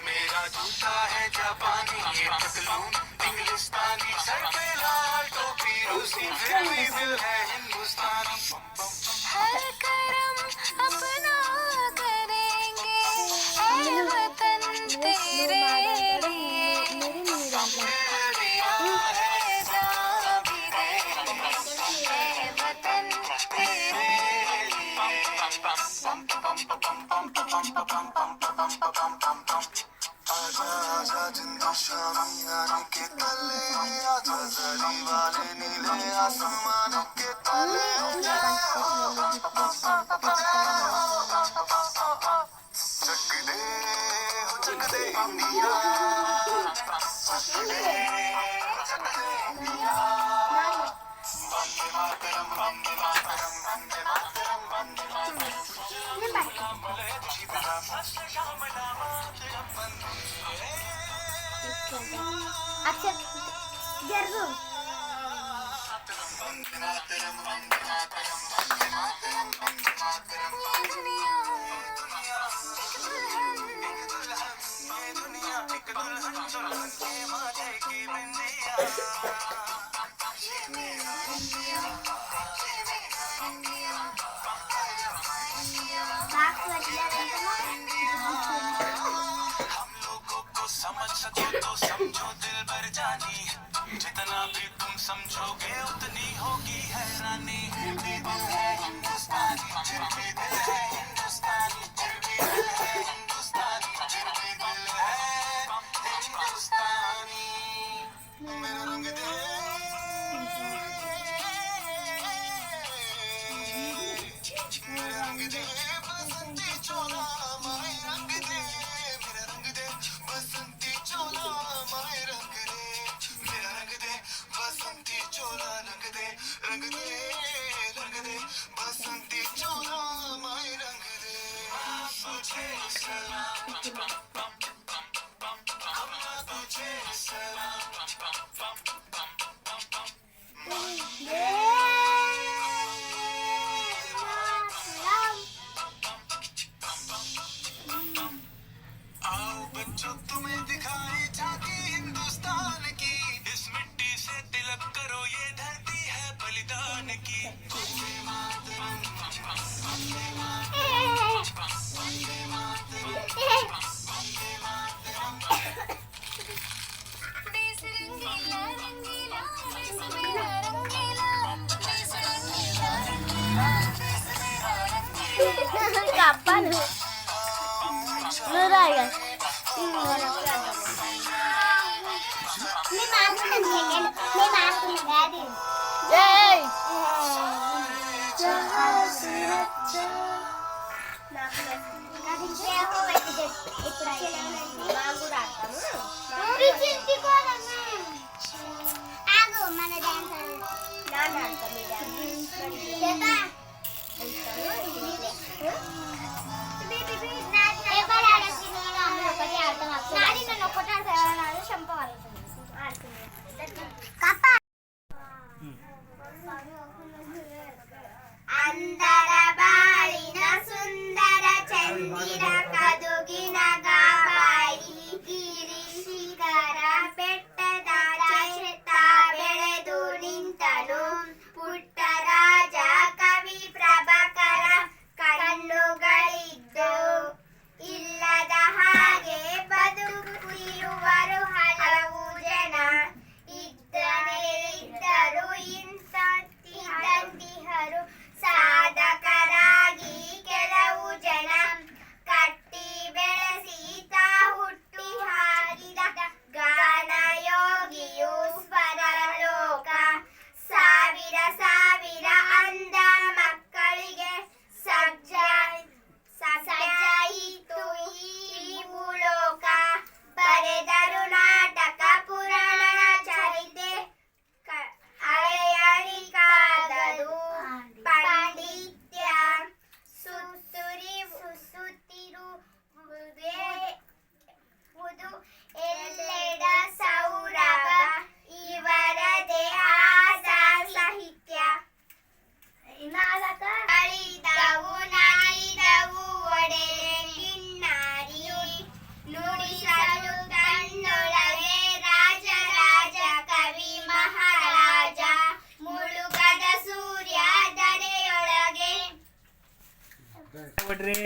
मेरा जूता है जापानी ये पतलून इंग्लिस्तानी सर पे लाल टोपी रूसी फिर भी दिल है हिंदुस्तानी हर करम अपना करेंगे ऐ वतन तेरे लिए आजा जिंदू शामियाने के तले आजा जरी वाले नीले आसमान के तले चक दे इंडिया वंदे मातरम वंदे मातरम वंदे मातरम वंदे अच्छा जरूर समझ सको तो समझो दिल भर जानी जितना भी तुम समझोगे उतनी होगी हैरानी फिर भी दिल है हिंदुस्तानी फिर भी दिल है हिंदुस्तानी फिर भी दिल है हिंदुस्तानी फिर भी दिल है हिंदुस्तानी मेरा रंग दे मेरा रंग दे बसंती चोला माय रंग दे मेरा रंग दे बसंती चोला माय रंग दे मेरा रंग दे बसंती चोला रंग दे बसंती चोला माय रंग दे तुझे सलाम तुझे सलाम आओ बच्चों तुम्हें दिखाई झांकी हिंदुस्तान की इस मिट्टी से तिलक करो ये धरती है बलिदान की वंदे मातरम वंदे मातरम वंदे मातरम वंदे मातरम देश रंगीला रंगीला देश मेरा रंगीला देश रंगीला रंगीला देश मेरा रंगीला kapan Lura ya? Ini mampu nanti ini mampu nanti. Yay! ಅಂದರ ಬಾಳಿನ ಸುಂದರ ಚಂದಿರ ಕದುಗಿನ ಗಾಬಾಯಿ ಗಿರಿ ಶಿಖರ ಬೆಟ್ಟದ ಚೇತ ಬೆಳೆದು ನಿಂತನು ಪುಟ್ಟ ರಾಜ ಕವಿ ಪ್ರಭಾಕರ ಕಣ್ಣುಗಳಿದ್ದು ಇಲ್ಲದ ಹಾಗೆ ಬದುಕುತ್ತಿರುವರು ಹಲವು ಜನ ಇದ್ದನೇ ಪಡ್ರಿ.